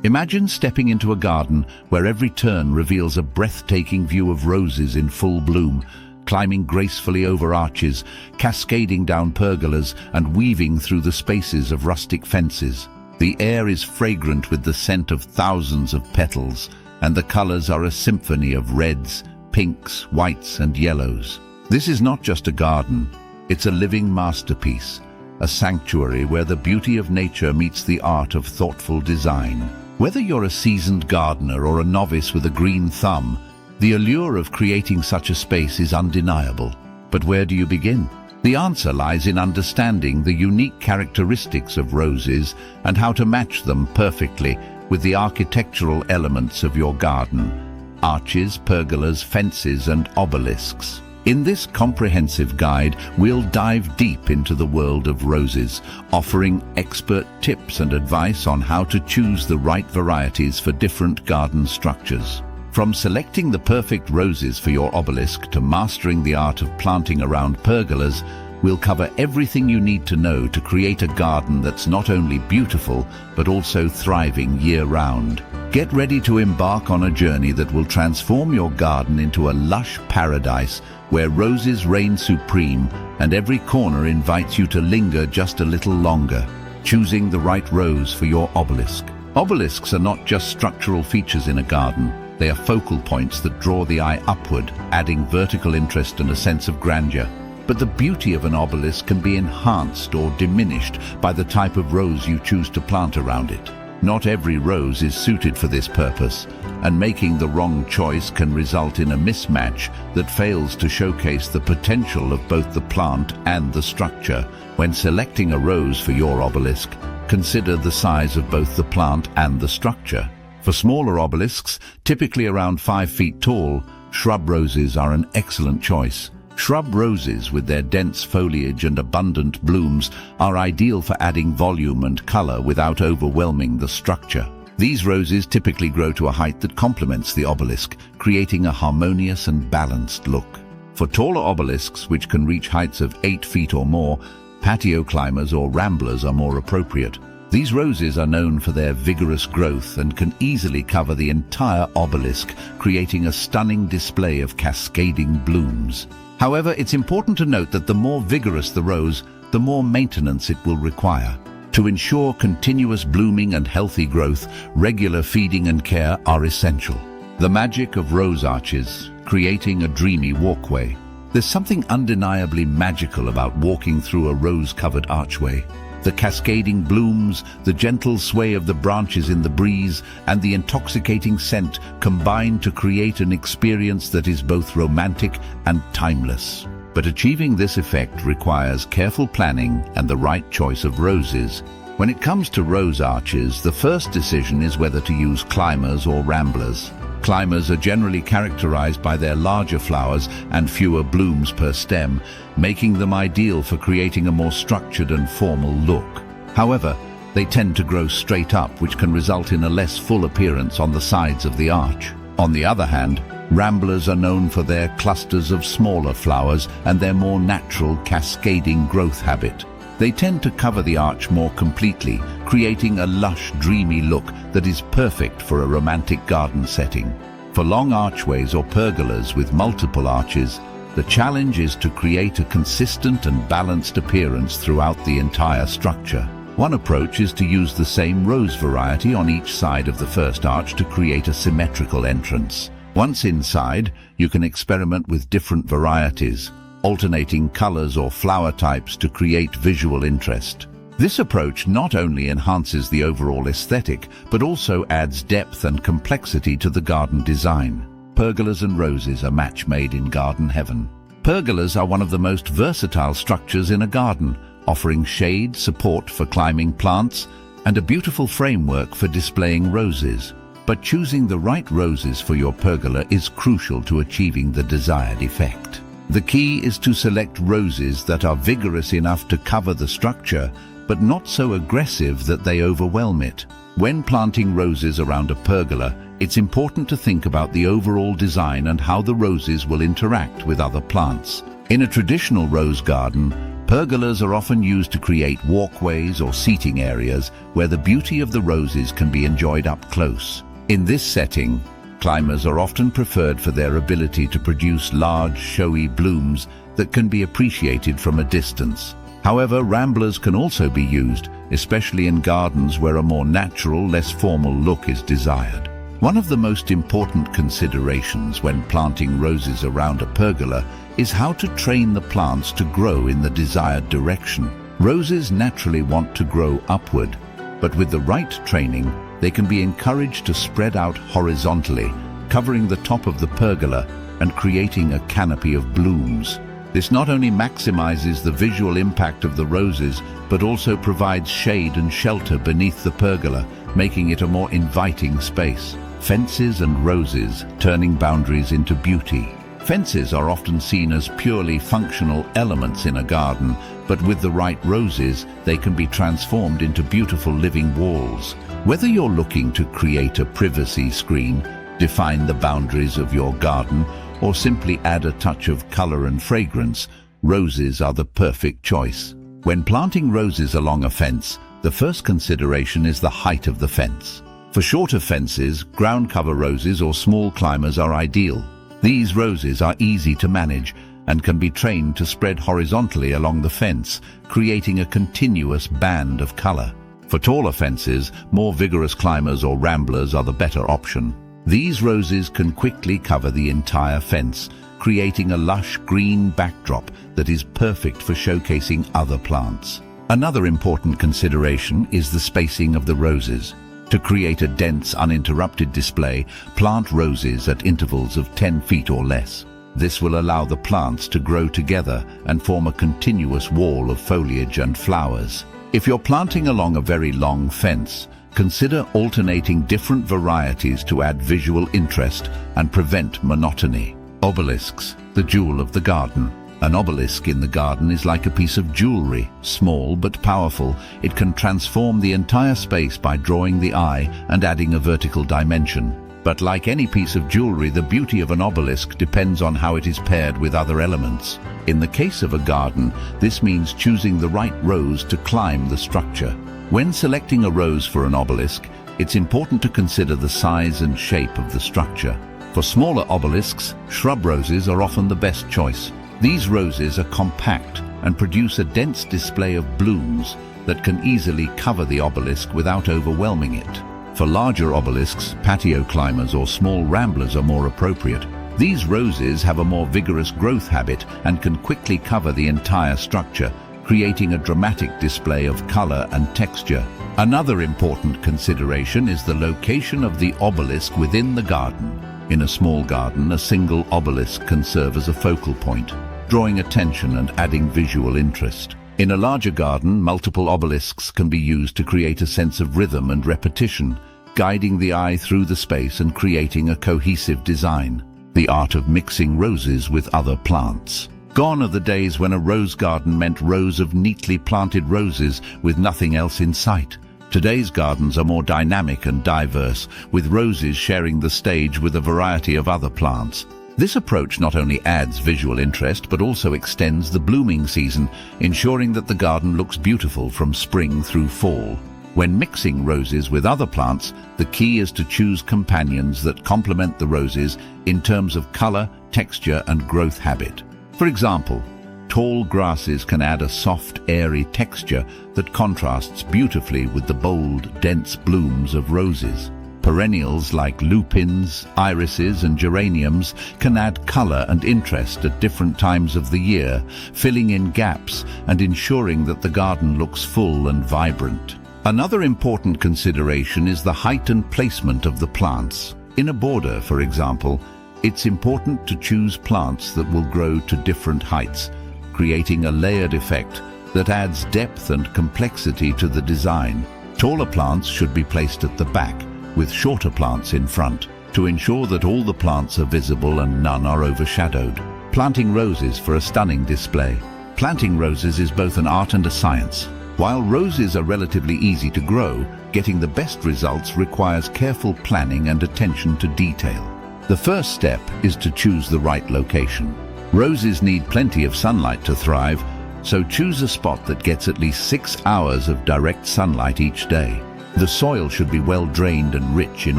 Imagine stepping into a garden where every turn reveals a breathtaking view of roses in full bloom, climbing gracefully over arches, cascading down pergolas, and weaving through the spaces of rustic fences. The air is fragrant with the scent of thousands of petals, and the colors are a symphony of reds, pinks, whites, and yellows. This is not just a garden, it's a living masterpiece, a sanctuary where the beauty of nature meets the art of thoughtful design. Whether you're a seasoned gardener or a novice with a green thumb, the allure of creating such a space is undeniable. But where do you begin? The answer lies in understanding the unique characteristics of roses and how to match them perfectly with the architectural elements of your garden: arches, pergolas, fences, and obelisks. In this comprehensive guide, we'll dive deep into the world of roses, offering expert tips and advice on how to choose the right varieties for different garden structures. From selecting the perfect roses for your obelisk to mastering the art of planting around pergolas, we'll cover everything you need to know to create a garden that's not only beautiful, but also thriving year-round. Get ready to embark on a journey that will transform your garden into a lush paradise where roses reign supreme and every corner invites you to linger just a little longer, choosing the right rose for your obelisk. Obelisks are not just structural features in a garden. They are focal points that draw the eye upward, adding vertical interest and a sense of grandeur. But the beauty of an obelisk can be enhanced or diminished by the type of rose you choose to plant around it. Not every rose is suited for this purpose, and making the wrong choice can result in a mismatch that fails to showcase the potential of both the plant and the structure. When selecting a rose for your obelisk, consider the size of both the plant and the structure. For smaller obelisks, typically around 5 feet tall, shrub roses are an excellent choice. Shrub roses, with their dense foliage and abundant blooms, are ideal for adding volume and color without overwhelming the structure. These roses typically grow to a height that complements the obelisk, creating a harmonious and balanced look. For taller obelisks, which can reach heights of 8 feet or more, patio climbers or ramblers are more appropriate. These roses are known for their vigorous growth and can easily cover the entire obelisk, creating a stunning display of cascading blooms. However, it's important to note that the more vigorous the rose, the more maintenance it will require. To ensure continuous blooming and healthy growth, regular feeding and care are essential. The magic of rose arches, creating a dreamy walkway. There's something undeniably magical about walking through a rose-covered archway. The cascading blooms, the gentle sway of the branches in the breeze, and the intoxicating scent combine to create an experience that is both romantic and timeless. But achieving this effect requires careful planning and the right choice of roses. When it comes to rose arches, the first decision is whether to use climbers or ramblers. Climbers are generally characterized by their larger flowers and fewer blooms per stem, making them ideal for creating a more structured and formal look. However, they tend to grow straight up, which can result in a less full appearance on the sides of the arch. On the other hand, ramblers are known for their clusters of smaller flowers and their more natural cascading growth habit. They tend to cover the arch more completely, creating a lush, dreamy look that is perfect for a romantic garden setting. For long archways or pergolas with multiple arches, the challenge is to create a consistent and balanced appearance throughout the entire structure. One approach is to use the same rose variety on each side of the first arch to create a symmetrical entrance. Once inside, you can experiment with different varieties, alternating colors or flower types to create visual interest. This approach not only enhances the overall aesthetic, but also adds depth and complexity to the garden design. Pergolas and roses are match made in garden heaven. Pergolas are one of the most versatile structures in a garden, offering shade, support for climbing plants, and a beautiful framework for displaying roses. But choosing the right roses for your pergola is crucial to achieving the desired effect. The key is to select roses that are vigorous enough to cover the structure, but not so aggressive that they overwhelm it. When planting roses around a pergola, it's important to think about the overall design and how the roses will interact with other plants. In a traditional rose garden, Pergolas are often used to create walkways or seating areas where the beauty of the roses can be enjoyed up close. In this setting, climbers are often preferred for their ability to produce large, showy blooms that can be appreciated from a distance. However, ramblers can also be used, especially in gardens where a more natural, less formal look is desired. One of the most important considerations when planting roses around a pergola is how to train the plants to grow in the desired direction. Roses naturally want to grow upward, but with the right training, they can be encouraged to spread out horizontally, covering the top of the pergola and creating a canopy of blooms. This not only maximizes the visual impact of the roses, but also provides shade and shelter beneath the pergola, making it a more inviting space. Fences and roses, turning boundaries into beauty. Fences are often seen as purely functional elements in a garden, but with the right roses, they can be transformed into beautiful living walls. Whether you're looking to create a privacy screen, define the boundaries of your garden, or simply add a touch of color and fragrance, roses are the perfect choice. When planting roses along a fence, the first consideration is the height of the fence. For shorter fences, ground cover roses or small climbers are ideal. These roses are easy to manage and can be trained to spread horizontally along the fence, creating a continuous band of color. For taller fences, more vigorous climbers or ramblers are the better option. These roses can quickly cover the entire fence, creating a lush green backdrop that is perfect for showcasing other plants. Another important consideration is the spacing of the roses. To create a dense, uninterrupted display, plant roses at intervals of 10 feet or less. This will allow the plants to grow together and form a continuous wall of foliage and flowers. If you're planting along a very long fence, consider alternating different varieties to add visual interest and prevent monotony. Obelisks, the jewel of the garden. An obelisk in the garden is like a piece of jewelry, small but powerful. It can transform the entire space by drawing the eye and adding a vertical dimension. But like any piece of jewelry, the beauty of an obelisk depends on how it is paired with other elements. In the case of a garden, this means choosing the right rose to climb the structure. When selecting a rose for an obelisk, it's important to consider the size and shape of the structure. For smaller obelisks, shrub roses are often the best choice. These roses are compact and produce a dense display of blooms that can easily cover the obelisk without overwhelming it. For larger obelisks, patio climbers or small ramblers are more appropriate. These roses have a more vigorous growth habit and can quickly cover the entire structure, creating a dramatic display of color and texture. Another important consideration is the location of the obelisk within the garden. In a small garden, a single obelisk can serve as a focal point, drawing attention and adding visual interest. In a larger garden, multiple obelisks can be used to create a sense of rhythm and repetition, guiding the eye through the space and creating a cohesive design. The art of mixing roses with other plants. Gone are the days when a rose garden meant rows of neatly planted roses with nothing else in sight. Today's gardens are more dynamic and diverse, with roses sharing the stage with a variety of other plants. This approach not only adds visual interest but also extends the blooming season, ensuring that the garden looks beautiful from spring through fall. When mixing roses with other plants, the key is to choose companions that complement the roses in terms of color, texture, and growth habit. For example, tall grasses can add a soft, airy texture that contrasts beautifully with the bold, dense blooms of roses. Perennials like lupins, irises, and geraniums can add color and interest at different times of the year, filling in gaps and ensuring that the garden looks full and vibrant. Another important consideration is the height and placement of the plants. In a border, for example, it's important to choose plants that will grow to different heights, creating a layered effect that adds depth and complexity to the design. Taller plants should be placed at the back, with shorter plants in front, to ensure that all the plants are visible and none are overshadowed. Planting roses for a stunning display. Planting roses is both an art and a science. While roses are relatively easy to grow, getting the best results requires careful planning and attention to detail. The first step is to choose the right location. Roses need plenty of sunlight to thrive, so choose a spot that gets at least 6 hours of direct sunlight each day. The soil should be well drained and rich in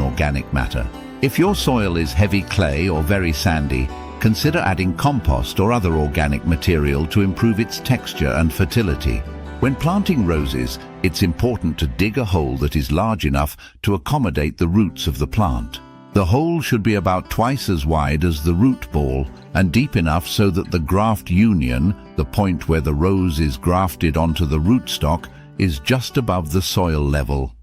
organic matter. If your soil is heavy clay or very sandy, consider adding compost or other organic material to improve its texture and fertility. When planting roses, it's important to dig a hole that is large enough to accommodate the roots of the plant. The hole should be about twice as wide as the root ball and deep enough so that the graft union, the point where the rose is grafted onto the rootstock, is just above the soil level.